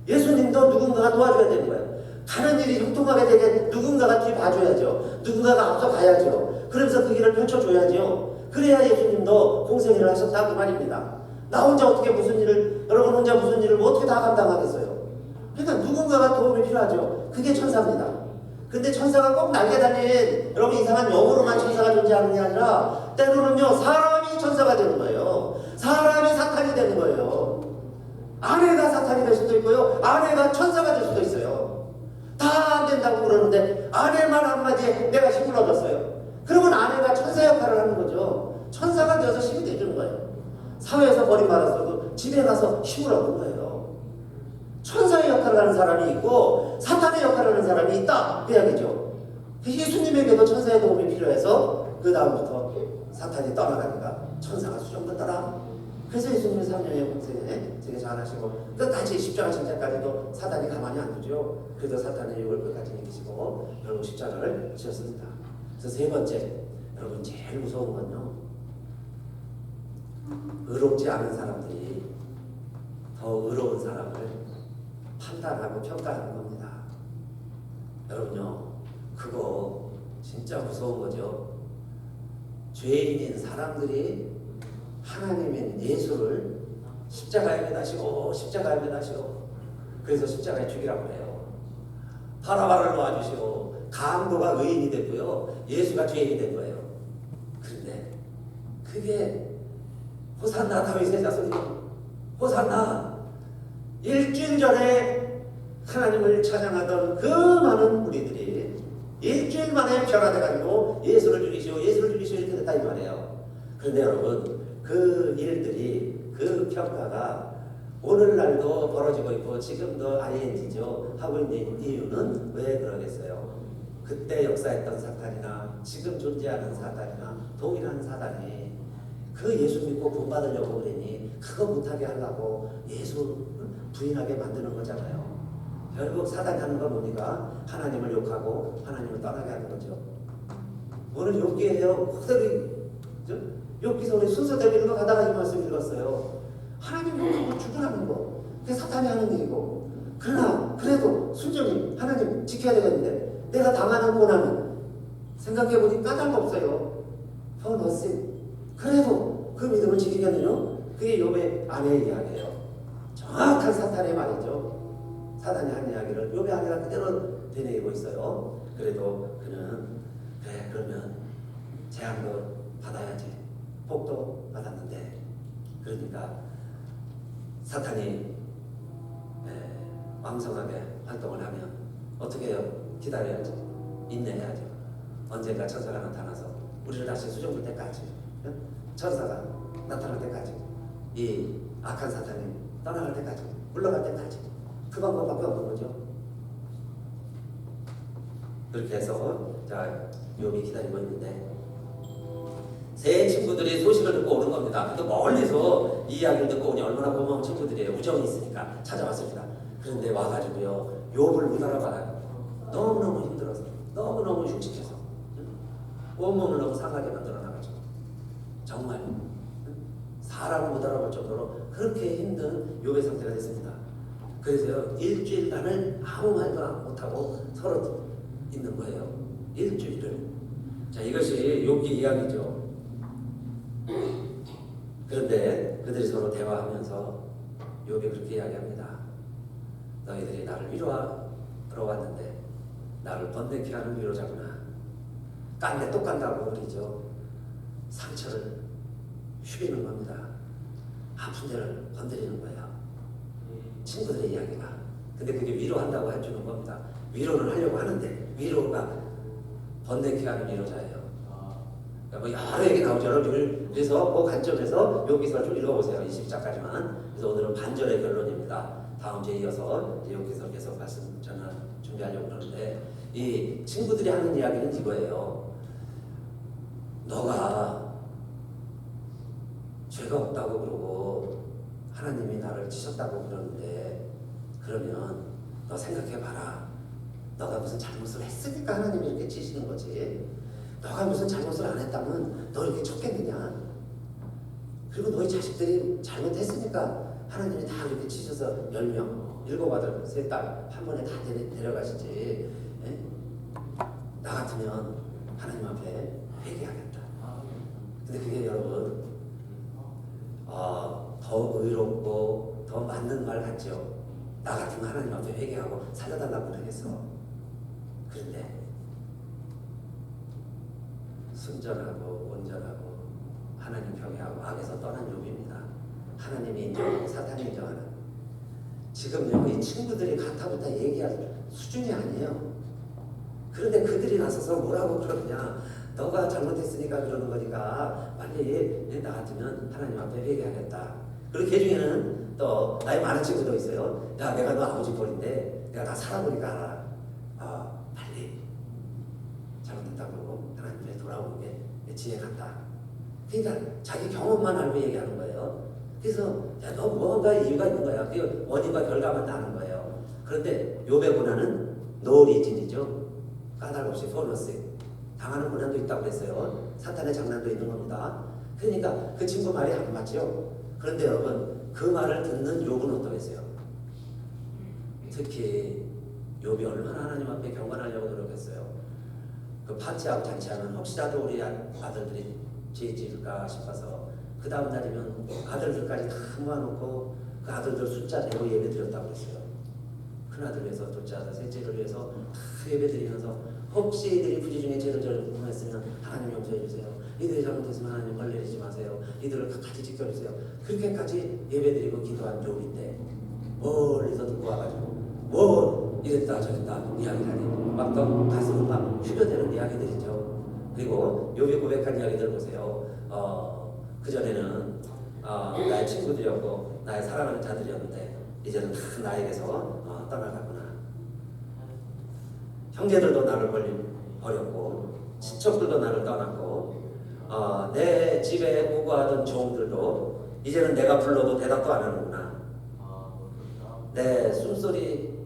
예수님도 누군가가 도와줘야 되는 거예요. 가는 일이 형통하게 되게 누군가가 뒤 봐줘야죠. 누군가가 앞서 가야죠. 그러면서 그 길을 펼쳐줘야죠. 그래야 예수님도 공생일을 하셨다 그 말입니다. 나 혼자 어떻게 무슨 일을, 여러분 혼자 무슨 일을 어떻게 다 감당하겠어요? 그러니까 누군가가 도움이 필요하죠. 그게 천사입니다. 근데 천사가 꼭 날개 달린 여러분 이상한 영으로만 천사가 존재하는 게 아니라 때로는요 사람이 천사가 되는 거예요. 사람이 사탄이 되는 거예요. 아내가 사탄이 될 수도 있고요, 아내가 천사가 될 수도 있어요. 다 안 된다고 그러는데 아내 말 한마디에 내가 힘을 얻었어요. 그러면 아내가 천사 역할을 하는 거죠. 천사가 되어서 힘이 되는 거예요. 사회에서 버림받았어도 집에 가서 힘을 얻는 거예요. 천사의 역할을 하는 사람이 있고 사탄의 역할을 하는 사람이 있다 그 이야기죠. 예수님에게도 천사의 도움이 필요해서 그 다음부터 사탄이 떠나가니까 천사가 수정받더라. 그래서 예수님의 3년의 공생에 되게 잘하시고 끝까지 십자가 전제까지도 사탄이 가만히 안 두죠. 그래도 사탄의 유혹을 끝까지 이기시고 결국 십자가를 지었습니다. 그래서 3번째, 여러분 제일 무서운 건요, 의롭지 않은 사람들이 더 의로운 사람을 판단하고 평가하는 겁니다. 여러분요, 그거 진짜 무서운 거죠. 죄인인 사람들이 하나님의 예수를 십자가에 매다시고 십자가에 매다시고 그래서 십자가에 죽이라고 해요. 바라바를 놓아주시고 강도가 의인이 됐고요, 예수가 죄인이 된 거예요. 그런데 그게 호산나 다윗의 자손이, 호산나, 일주일 전에 하나님을 찬양하던 그 많은 우리들이 일주일 만에 변화돼가지고 예수를 죽이시오 예수를 죽이시오 이렇게 됐다 이 말이에요. 그런데 여러분 그 일들이, 그 평가가 오늘날도 벌어지고 있고 지금도 ING죠 하고 있는 이유는 왜 그러겠어요? 그때 역사했던 사탄이나 지금 존재하는 사탄이나 동일한 사단이 그 예수 믿고 구원받으려고 그러니 그거 못하게 하려고 예수 부인하게 만드는 거잖아요. 결국 사단이 하는 거 보니까 하나님을 욕하고 하나님을 떠나게 하는 거죠. 오늘 욥기예요. 그대로 욥기서 우리 순서대로 읽어 가다가 이 말씀 읽었어요. 하나님 욕하고 죽으라는 거, 그게 사탄이 하는 일이고, 그러나 그래도 순전히 하나님 지켜야 되겠는데 내가 당하는 고난은 생각해보니 까닭 없어요. For nothing. 그래도 그 믿음을 지키겠느냐? 그게 욥의 아내의 이야기예요. 정확한 사탄의 말이죠. 사탄이 한 이야기를 욥의 아내가 그대로 되뇌이고 있어요. 그래도 그는 그래 그러면 재앙도 받아야지, 복도 받았는데, 그러니까 사탄이 왕성하게 활동을 하면 어떻게 해요? 기다려야지, 인내해야죠. 언젠가 천사가 나타나서 우리를 다시 수정할 때까지, 천사가 나타날 때까지, 이 악한 사탄이 떠나갈 때까지, 물러갈 때까지, 그 방법밖에 없는 거죠. 그렇게 해서 자, 욥이 기다리고 있는데 세 친구들이 소식을 듣고 오는 겁니다. 또 멀리서 이 이야기를 듣고 오니 얼마나 고마운 친구들이에요. 우정이 있으니까 찾아왔습니다. 그런데 와가지고요, 욥을 못 알아봐요. 너무너무 힘들어서, 너무너무 흉측해서, 온몸을 너무 상하게 만들어놔가지고 정말 사람을 못 알아볼 정도로 그렇게 힘든 욥의 상태가 됐습니다. 그래서요, 일주일간을 아무 말도 못하고 서로 있는 거예요. 일주일을. 자, 이것이 욥기 이야기죠. 그런데 그들이 서로 대화하면서 욥이 그렇게 이야기합니다. 너희들이 나를 위로하러 왔는데 나를 번뇌케 하는 위로자구나. 깐데 또 깐다고 그러죠. 상처를 휴비는 겁니다. 아픈 데를 건드리는 거예요. 친구들의 이야기가. 근데 그게 위로한다고 해주는 겁니다. 위로를 하려고 하는데 위로가 번뇌케 하는 위로자예요. 뭐 여러 얘기 나오죠. 그래서 그 관점에서 여기서 좀 읽어보세요. 20장까지만. 그래서 오늘은 반절의 결론입니다. 다음 주에 이어서 여기서 계속 말씀 저는 준비하려고 그러는데, 이 친구들이 하는 이야기는 이거예요. 너가 죄가 없다고 그러고 하나님이 나를 치셨다고 그러는데, 그러면 너 생각해봐라. 너가 무슨 잘못을 했으니까 하나님이 이렇게 치시는 거지. 너가 무슨 잘못을 안 했다면 너 이렇게 쳤겠느냐? 그리고 너희 자식들이 잘못했으니까 하나님이 다 이렇게 치셔서 10명, 7아들, 3딸 한 번에 다 데려가시지. 에? 나 같으면 하나님 앞에 회개하겠다. 근데 그게 여러분 더 의롭고 더 맞는 말 같죠? 나 같으면 하나님 앞에 회개하고 살려달라고 그러겠어. 그런데 순전하고 온전하고 하나님 경외하고 악에서 떠난 욥입니다. 하나님이 인정하고 사탄이 인정하는. 지금요, 이 친구들이 가타부타 얘기할 수준이 아니에요. 그런데 그들이 나서서 뭐라고 그러느냐. 너가 잘못했으니까 그러는 거니까 빨리 나 같으면 하나님 앞에 회개하겠다. 그리고 그 중에는 또 나이 많은 친구도 있어요. 야, 내가 너 아버지 꼴인데 내가 다 살아보니까 알아. 빨리 잘못했다고 그러고 하나님 앞에 돌아오는 게 지혜 같다. 그러니까 자기 경험만 알고 얘기하는 거예요. 그래서 야, 너 뭔가 이유가 있는 거야. 그 원인과 결과만 나는 거예요. 그런데 욥의 고난은 노리진이죠. 까닭없이 보너스. 당하는 고난도 있다고 그랬어요. 사탄의 장난도 있는 겁니다. 그러니까 그 친구 말이 안 맞죠. 그런데 여러분, 그 말을 듣는 욥은 어떠겠어요? 특히 욥이 얼마나 하나님 앞에 경건하려고 노력했어요. 그 파티하고 잔치하면 혹시라도 우리 아들들이 죄 지을까 싶어서 그 다음 날이면 아들들까지 다 모아놓고 그 아들들 숫자 내고 예배 드렸다고 그랬어요. 큰아들 위해서, 둘째 아들, 셋째를 위해서 다 예배 드리면서 혹시 이들이 부지 중에 죄를 저질렀으면 하나님 용서해 주세요. 이들이 잘못했으면 하나님 벌 내리지 마세요. 이들을 같이 지켜주세요. 그렇게까지 예배드리고 기도한 욥인데 멀리서 듣고 와가지고 뭐 이랬다 저랬다 이야기를 하니 막 또 가슴은 막 휴려되는 이야기들이죠. 그리고 욥이 고백한 이야기들 보세요. 그전에는 나의 친구들이었고 나의 사랑하는 자들이었는데 이제는 다 나에게서 떠나가구나. 형제들도 나를 버렸고 친척들도 나를 떠났고 내 집에 보고하던 종들도 이제는 내가 불러도 대답도 안 하는구나. 내 숨소리마저도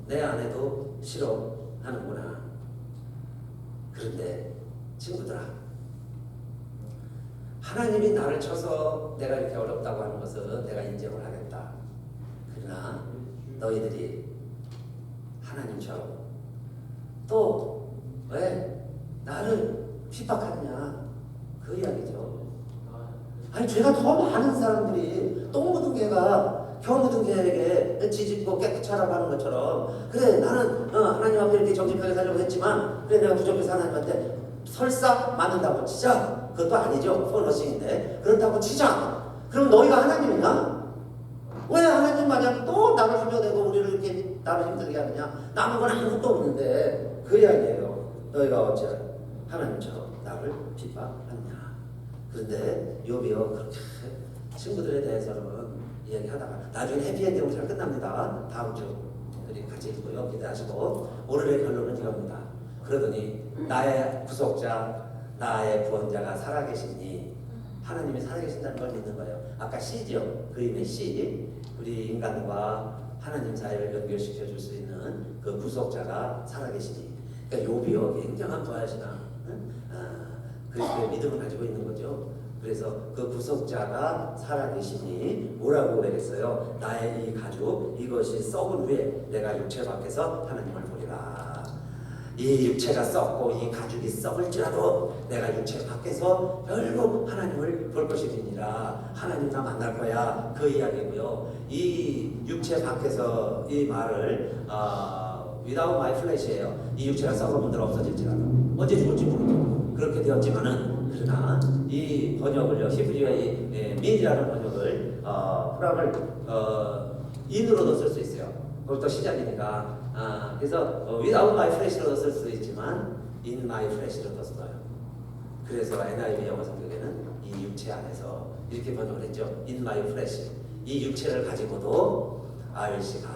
내 아내도 싫어하는구나. 그런데 친구들아, 하나님이 나를 쳐서 내가 이렇게 어렵다고 하는 것은 내가 인정을 하겠다. 그러나 너희들이 하나님처럼 또 왜 나를 핍박하느냐, 그 이야기죠. 아니, 죄가 더 많은 사람들이 똥 묻은 개가 겨 묻은 개에게 지집고 깨끗이 하라고 하는 것처럼, 그래 나는 하나님 앞에 이렇게 정직하게 살려고 했지만 그래 내가 부족해서 하나님한테 설사 맞는다고 치자. 그것도 아니죠. 포너싱인데 그렇다고 치자. 그럼 너희가 하나님이냐? 왜 하나님 마냥 또 나를 힘겨내고 우리를 이렇게 나를 힘들게 하느냐? 남은 건 아무것도 없는데. 그 이야기예요. 너희가 어찌 하나님처럼 나를 핍박하느냐? 그런데 욥이요, 그렇게 친구들에 대해서는 이야기하다가 나중에 해피엔딩으로 잘 끝납니다. 다음 주 우리 같이 있고요. 기대하시고 오늘의 결론은 이겁니다. 그러더니 나의 구속자, 나의 구원자가 살아계시니 하나님이 살아계신다는 걸 믿는 거예요. 아까 C죠. 그림의 C. 우리 인간과 하나님 사이를 연결시켜 줄 수 있는 그 구속자가 살아계시니. 그러니까 욥이요 굉장한 부하시나 그리스도의 믿음을 가지고 있는 거죠. 그래서 그 구속자가 살아계시니 뭐라고 그랬어요? 나의 이 가죽 이것이 썩은 후에 내가 육체 밖에서 하나님을 보리라. 이 육체가 썩고 이 가죽이 썩을지라도 내가 육체 밖에서 결국 하나님을 볼 것이니라. 하나님 나 만날 거야. 그 이야기고요. 이 육체 밖에서 이 말을 without my flesh예요. 이 육체가 썩어본들 없어질지라도 언제 죽을지 모르죠. 그렇게 되었지만은 그러나 이 번역을요 히브리어의 민이라는 번역을 프랑을 인으로도 쓸 수 있어요. 그것도 시작이니까. 그래서 without my flesh로도 쓸 수 있지만 in my flesh로도 써요. 그래서 NIV 영어 성경에는 이 육체 안에서 이렇게 번역을 했죠. in my flesh. 이 육체를 가지고도 아일시가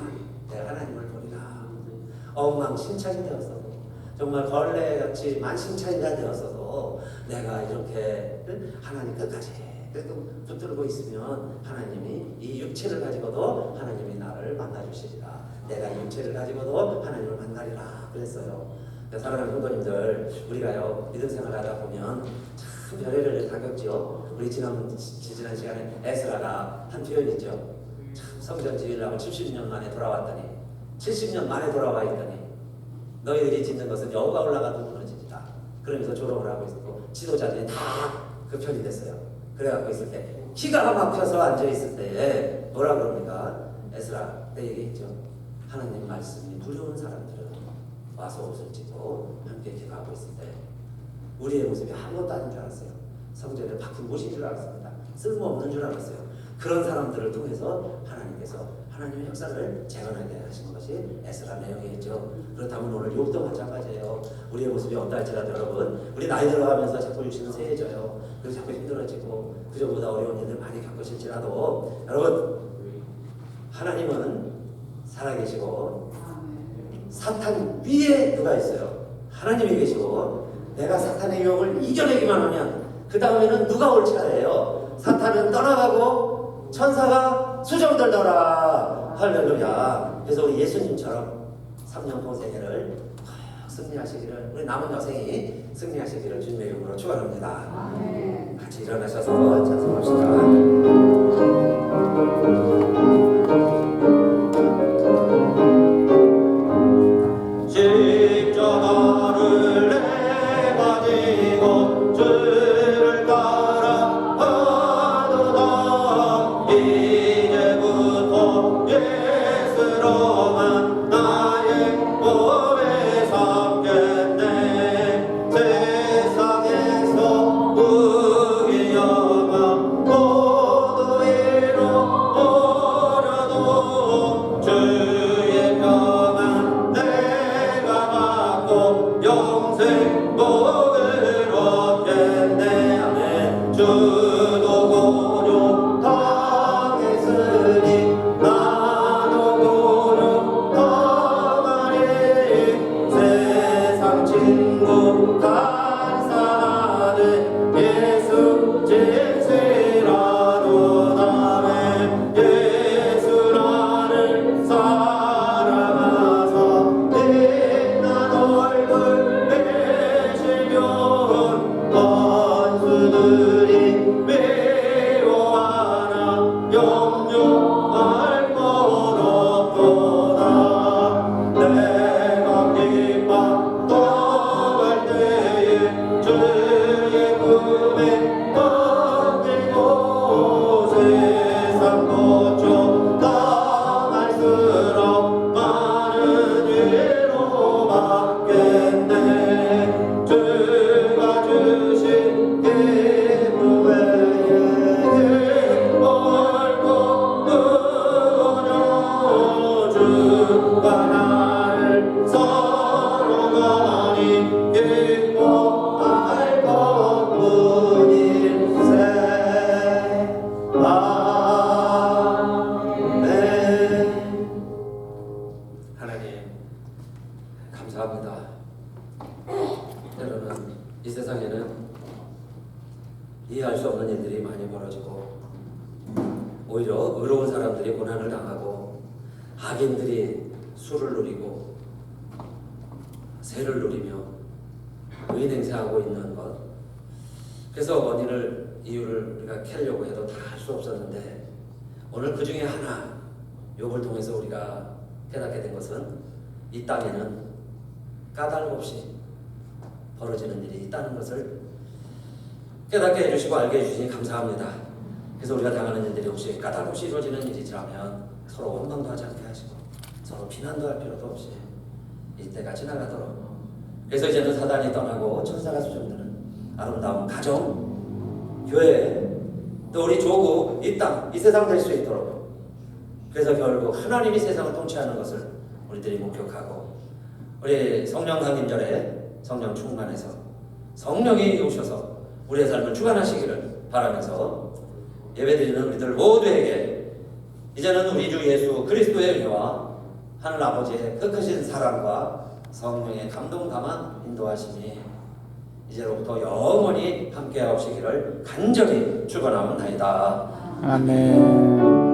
내가 하나님을 보리라. 엉망진창이 되었어도 정말 벌레같이 만신창이가 되었어도 내가 이렇게 하나님 끝까지 붙들고 있으면 하나님이 이 육체를 가지고도 하나님이 나를 만나주시리라. 내가 이 육체를 가지고도 하나님을 만나리라 그랬어요. 사랑하는 성도님들, 우리가요 믿음 생활하다 보면 참 별의별 다 겪죠. 우리 지난 시간에 에스라가 한 표현 있죠. 참 성전 지으려고 70년 만에 돌아왔더니 70년 만에 돌아와 있더니 너희들이 짓는 것은 여호가 올라가도 무너지리라. 그러면서 조롱을 하고 있고 지도자들이 다 그 편이 됐어요. 그래갖고 있을 때 기가 막혀서 앉아있을 때에 뭐라 그럽니까? 에스라 때 얘기했죠. 하나님 말씀이 두려운 사람들은 와서 옷을 찢고 함께 기도하고 있을 때 우리의 모습이 아무것도 아닌 줄 알았어요. 성전에 박힌 못인 줄 알았습니다. 쓸모없는 줄 알았어요. 그런 사람들을 통해서 하나님께서 하나님의 역사를 재현하게 하신 것이 에스라 내용이겠죠. 그렇다면 오늘 욥도 마찬가지예요. 우리의 모습이 어떨지라도 여러분, 우리 나이 들어가면서 자꾸 육신은 세해져요. 그리고 자꾸 힘들어지고 그전보다 어려운 일을 많이 겪으실지라도 여러분, 하나님은 살아계시고 사탄 위에 누가 있어요? 하나님이 계시고 내가 사탄의 유혹을 이겨내기만 하면 그 다음에는 누가 올 차례예요? 사탄은 떠나가고 천사가 수정들더라. 할렐루야. 그래서 우리 예수님처럼 3년포 세계를 승리하시기를, 우리 남은 여생이 승리하시기를 주님의 이름으로 축원합니다. 같이 일어나셔서 찬송합시다. 원수들이 이해할 수 없는 일들이 많이 벌어지고 오히려 의로운 사람들이 고난을 당하고 악인들이 술을 누리고 세를 누리며 의인 행세하고 있는 것. 그래서 원인을 이유를 우리가 캐려고 해도 다 할 수 없었는데 오늘 그 중에 하나 욥을 통해서 우리가 깨닫게 된 것은 이 땅에는 까닭 없이 벌어지는 일이 있다는 것을 깨닫게 해주시고 알게 해주시니 감사합니다. 그래서 우리가 당하는 일들이 혹시 까닭 없이 이루어지는 일이라면 서로 원망도 하지 않게 하시고 서로 비난도 할 필요도 없이 이때가 지나가도록. 그래서 이제는 사단이 떠나고 천사가 수정되는 아름다운 가정, 교회, 또 우리 조국, 이 땅, 이 세상 될 수 있도록. 그래서 결국 하나님이 세상을 통치하는 것을 우리들이 목격하고 우리 성령 강림절에 성령 충만해서 성령이 오셔서 우리의 삶을 주관하시기를 바라면서 예배드리는 우리들 모두에게 이제는 우리 주 예수 그리스도의 은혜와 하늘 아버지의 그 크신 사랑과 성령의 감동 담아 인도하시니 이제로부터 영원히 함께 하시기를 간절히 축원하옵나이다. 아멘.